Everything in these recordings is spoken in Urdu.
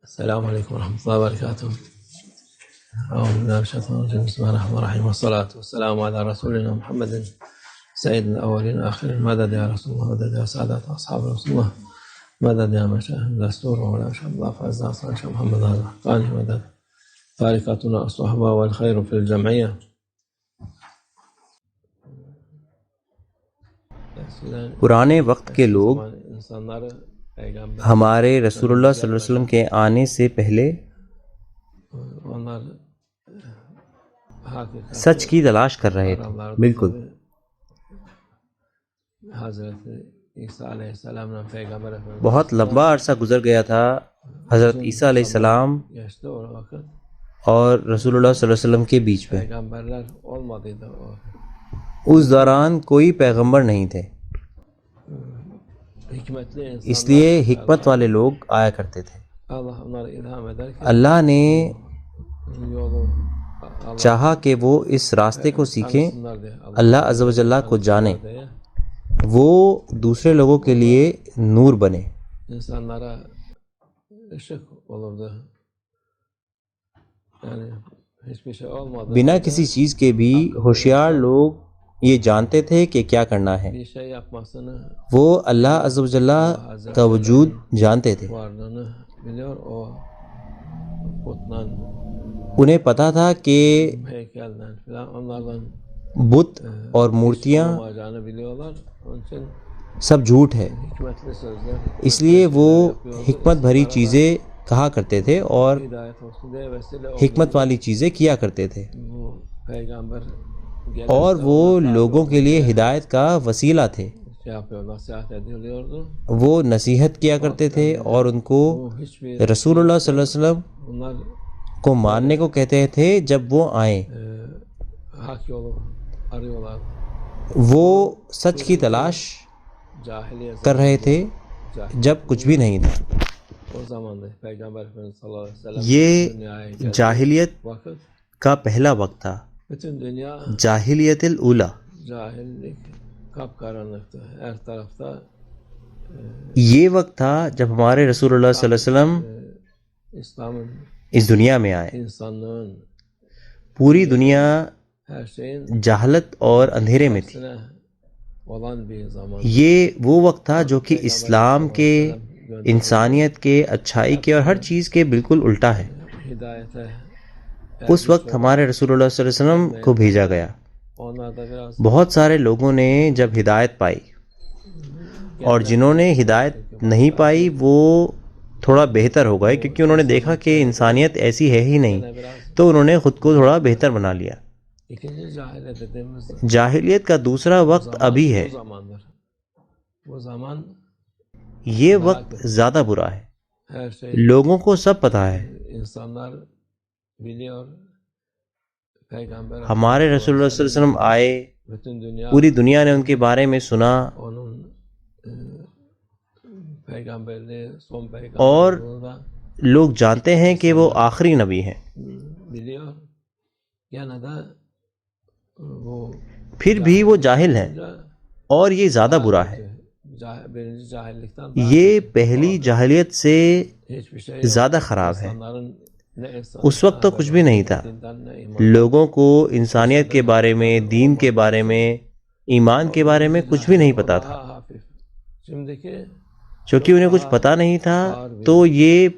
السلام عليكم ورحمة الله وبركاته. أعوذ بالله من الشيطان الرجيم. بسم الله الرحمن الرحيم، والصلاة والسلام على رسولنا محمد سيد الأولين والآخرين. مدد يا رسول الله، مدد يا سادة أصحاب رسول الله، مدد يا مشايخ الدستور ولا شاء الله فاز أصلا شاء محمد الحقاني، مدد طريقتنا الصحبة والخير في الجمعية. پرانے وقت کے لوگ ہمارے رسول اللہ صلی اللہ علیہ وسلم کے آنے سے پہلے سچ کی تلاش کر رہے تھے. بالکل. بہت لمبا عرصہ گزر گیا تھا حضرت عیسیٰ علیہ السلام اور رسول اللہ صلی اللہ علیہ وسلم کے بیچ میں. اس دوران کوئی پیغمبر نہیں تھے، اس لیے حکمت والے لوگ آیا کرتے تھے. اللہ نے چاہا کہ وہ اس راستے کو سیکھیں، اللہ عز و جل کو جانیں، وہ دوسرے لوگوں کے لیے نور بنے. بنا کسی چیز کے بھی ہوشیار لوگ یہ جانتے تھے کہ کیا کرنا ہے. وہ اللہ عز و جل کا وجود جانتے تھے. انہیں پتا تھا کہ بت اور مورتیاں سب جھوٹ ہے، اس لیے وہ حکمت بھری چیزیں کہا کرتے تھے اور حکمت والی چیزیں کیا کرتے تھے، اور وہ لوگوں کے لیے ہدایت کا وسیلہ تھے. وہ نصیحت کیا کرتے تھے اور ان کو رسول اللہ صلی اللہ علیہ وسلم کو ماننے کو کہتے تھے جب وہ آئیں. وہ سچ کی تلاش کر رہے تھے جب کچھ بھی نہیں تھا. یہ جاہلیت کا پہلا وقت تھا، جاہلیت الاولی. یہ وقت تھا جب ہمارے رسول اللہ صلی اللہ علیہ وسلم اس دنیا میں آئے. پوری دنیا جہالت اور اندھیرے میں تھی. یہ وہ وقت تھا جو کہ اسلام کے، انسانیت کے، اچھائی کے اور ہر چیز کے بالکل الٹا ہے. اس وقت ہمارے رسول اللہ صلی اللہ علیہ وسلم کو بھیجا گیا. بہت سارے لوگوں نے جب ہدایت پائی، اور جنہوں نے ہدایت نہیں پائی وہ تھوڑا بہتر ہو گئے، کیونکہ انہوں نے دیکھا کہ انسانیت ایسی ہے ہی نہیں، تو انہوں نے خود کو تھوڑا بہتر بنا لیا. جاہلیت کا دوسرا وقت ابھی ہے. یہ وقت زیادہ برا ہے. لوگوں کو سب پتہ ہے. ہمارے رسول اللہ صلی اللہ علیہ وسلم آئے، پوری دنیا نے ان کے بارے میں سنا، اور لوگ جانتے ہیں کہ وہ آخری نبی ہیں. پھر بھی وہ جاہل ہیں، اور یہ زیادہ برا ہے. یہ پہلی جاہلیت سے زیادہ خراب ہے. اس وقت تو کچھ بھی نہیں تھا. لوگوں کو انسانیت کے بارے میں، دین کے بارے میں، ایمان کے بارے میں کچھ بھی نہیں پتا تھا. چونکہ انہیں کچھ پتا نہیں تھا تو یہ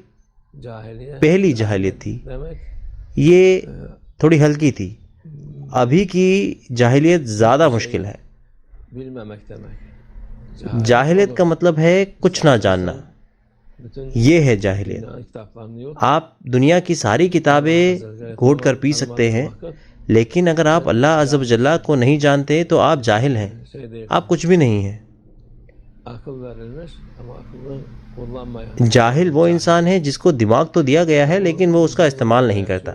پہلی جاہلیت تھی. یہ تھوڑی ہلکی تھی. ابھی کی جاہلیت زیادہ مشکل ہے. جاہلیت کا مطلب ہے کچھ نہ جاننا. یہ ہے جاہلیت. آپ دنیا کی ساری کتابیں گھونٹ کر پی سکتے ہیں، لیکن اگر آپ اللہ عز و جل کو نہیں جانتے تو آپ جاہل ہیں، آپ کچھ بھی نہیں ہیں. جاہل وہ انسان ہے جس کو دماغ تو دیا گیا ہے لیکن وہ اس کا استعمال نہیں کرتا.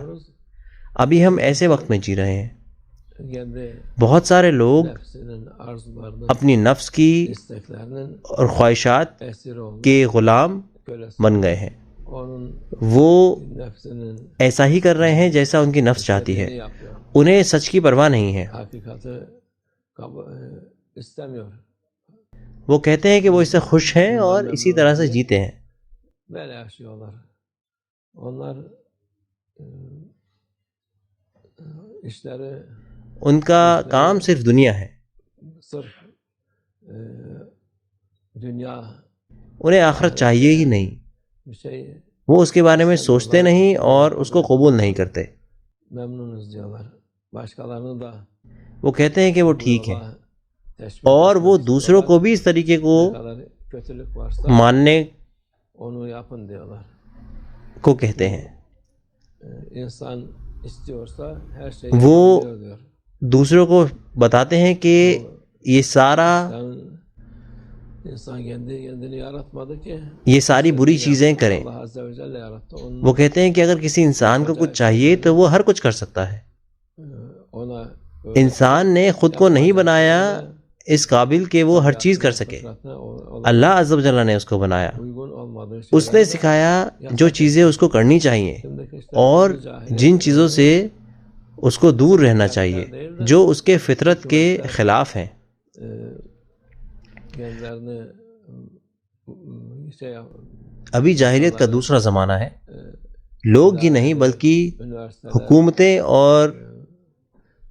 ابھی ہم ایسے وقت میں جی رہے ہیں. بہت سارے لوگ اپنی نفس کی اور خواہشات کے غلام بن گئے ہیں. وہ ایسا ہی کر رہے ہیں جیسا ان کی نفس چاہتی ہے. انہیں سچ کی پرواہ نہیں ہے. وہ کہتے ہیں کہ وہ اس سے خوش ہیں اور اسی طرح سے جیتے ہیں. Onlar işleri ان کا کام صرف دنیا ہے، sırf dünya انہیں آخرت چاہیے ہی نہیں، bir şey وہ اس کے بارے میں سوچتے نہیں اور اس کو قبول نہیں کرتے. memnunuz diyorlar. Başkalarını da وہ کہتے ہیں کہ وہ bu ٹھیک ہے، yola teşvik اور وہ etmek دوسروں کو istiyorlar. بھی اس طریقے کو Ne kadar kötülük varsa ماننے onu yapın diyorlar. کو کہتے ہیں. İnsan istiyorsa her şeyi وہ yapabiliyor diyor. دوسروں کو بتاتے ہیں کہ یہ سارا İnsan kendi kendini yaratmadı ki. یہ ساری بری چیزیں کریں. Allah Azze ve Celle yarattı. Onun وہ کہتے ہیں کہ اگر کسی انسان کو کچھ چاہیے تو وہ ہر کچھ کر سکتا ہے. ona انسان نے خود کو نہیں بنایا اس قابل کہ وہ ہر چیز کر سکے. اللہ عز و جل نے اس کو بنایا، uygun olmadığı اس نے سکھایا جو چیزیں اس کو کرنی چاہیے اور جن چیزوں سے اس کو دور رہنا چاہیے جو اس کے فطرت کے خلاف ہیں. kendilerini şey ابھی جاہلیت کا دوسرا زمانہ ہے. لوگ ہی نہیں بلکہ üniversiteler حکومتیں اور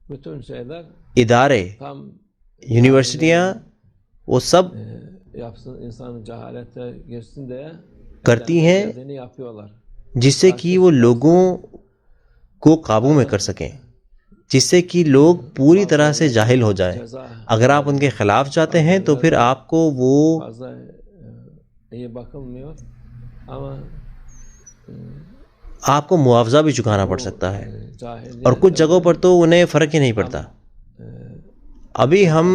bütün şeyler ادارے، tam یونیورسٹیاں، وہ سب yapsın insanın cehalete girsin diye کرتی ہیں kendini yapıyorlar. جس سے کہ وہ لوگوں کو قابو میں کر سکیں، جس سے کہ لوگ پوری طرح سے جاہل ہو جائیں. اگر آپ ان کے خلاف جاتے ہیں تو پھر آپ کو وہ Fazla iyi bakılmıyor ama آپ کو معاوضہ بھی چکانا پڑ سکتا ہے، cahilliğe اور کچھ جگہوں پر تو انہیں فرق ہی نہیں پڑتا. ابھی ہم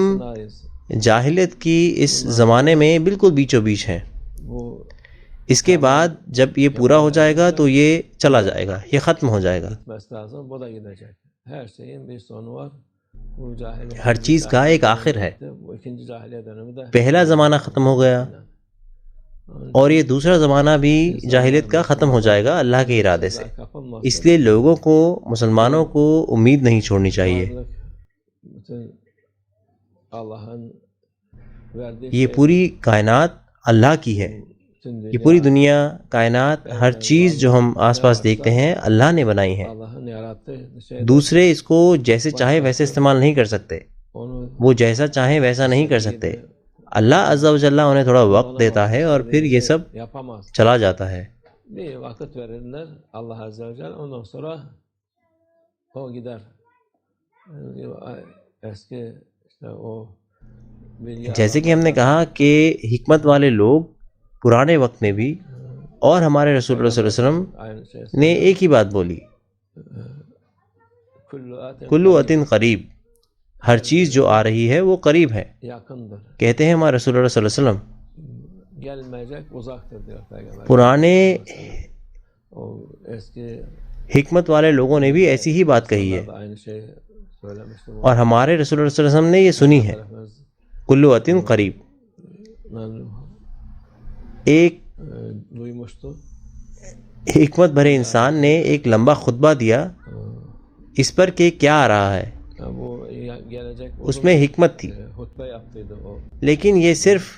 جاہلیت کی اس زمانے میں بالکل بیچو بیچ ہیں. bu اس کے بعد جب یہ پورا ہو جائے گا تو یہ چلا جائے گا، یہ ختم ہو جائے گا. gitmesi lazım. Bu da gidecek. Her şeyin bir sonu var. Bu cahiliye. ہر چیز کا ایک آخر ہے. Bu ikinci cahiliye dönemi de پہلا زمانہ ختم ہو گیا اور یہ دوسرا زمانہ بھی جاہلیت کا ختم ہو جائے گا اللہ کے ارادے سے. kapılmaz. اس لیے لوگوں کو، مسلمانوں کو امید نہیں چھوڑنی چاہیے. Bütün Allah'ın verdiği یہ پوری کائنات اللہ کی ہے. bütün یہ پوری دنیا، کائنات، ہر چیز جو ہم آس پاس دیکھتے ہیں اللہ نے بنائی ہے. Allah'ın yarattığı şey دوسرے اس کو جیسے چاہے ویسے استعمال نہیں کر سکتے، onu وہ جیسا چاہیں ویسا نہیں کر سکتے. اللہ عز و جل انہیں تھوڑا وقت دیتا ہے اور پھر یہ سب yapamaz. چلا جاتا ہے. Bir vakit verirler Allah Azze ve Celle, ondan sonra o gider. Eski işte o جیسے کہ ہم نے کہا کہ حکمت والے لوگ پرانے وقت میں بھی اور ہمارے رسول اللہ صلی اللہ علیہ وسلم aynı şey. نے ایک ہی بات بولی، کلو اتن قریب، ہر چیز جو آ رہی ہے وہ قریب ہے. Yakındır. کہتے ہیں ہمارے رسول اللہ صلی اللہ علیہ وسلم. Gelmeyecek uzaktır diyor Peygamber. پرانے O eski حکمت والے لوگوں نے بھی ایسی ہی بات کہی ہے da aynı şey söylemiştim. اور ہمارے رسول اللہ صلی اللہ علیہ وسلم نے یہ سنی ہے، کلو اتن قریب. Ben ایک duymuştum. حکمت بھرے انسان نے ایک لمبا خطبہ دیا اس پر کہ کیا آ رہا ہے. Bu gelecek اس میں حکمت تھی، hutbe yaptıydı o لیکن یہ صرف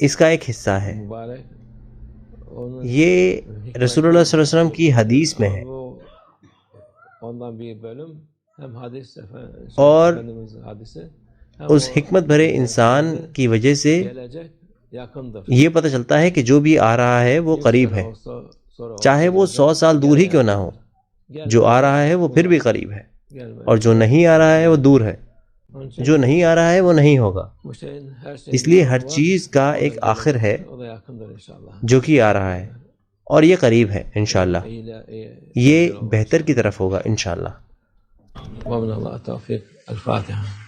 اس کا ایک حصہ ہے. mübarek. Onun یہ رسول اللہ صلی اللہ علیہ وسلم کی حدیث میں ہے bu ondan bir bölüm hem hadis اور Efendimiz hadisi hem اس حکمت بھرے انسان کی وجہ سے gelecek yakındır. یہ پتہ چلتا ہے کہ جو بھی آ رہا ہے وہ قریب ہے، چاہے وہ 100 سال دور ہی کیوں نہ ہو. جو آ رہا ہے وہ پھر بھی قریب ہے، اور جو نہیں آ رہا ہے وہ دور ہے. جو نہیں آ رہا ہے وہ نہیں ہوگا. Bu şeyin her şey اس لیے ہر چیز کا ایک آخر ہے o da yakındır inşallah. جو کہ آ رہا ہے اور یہ قریب ہے انشاءاللہ. یہ بہتر کی طرف ہوگا انشاءاللہ. ومن الله التوفيق. الفاتحة.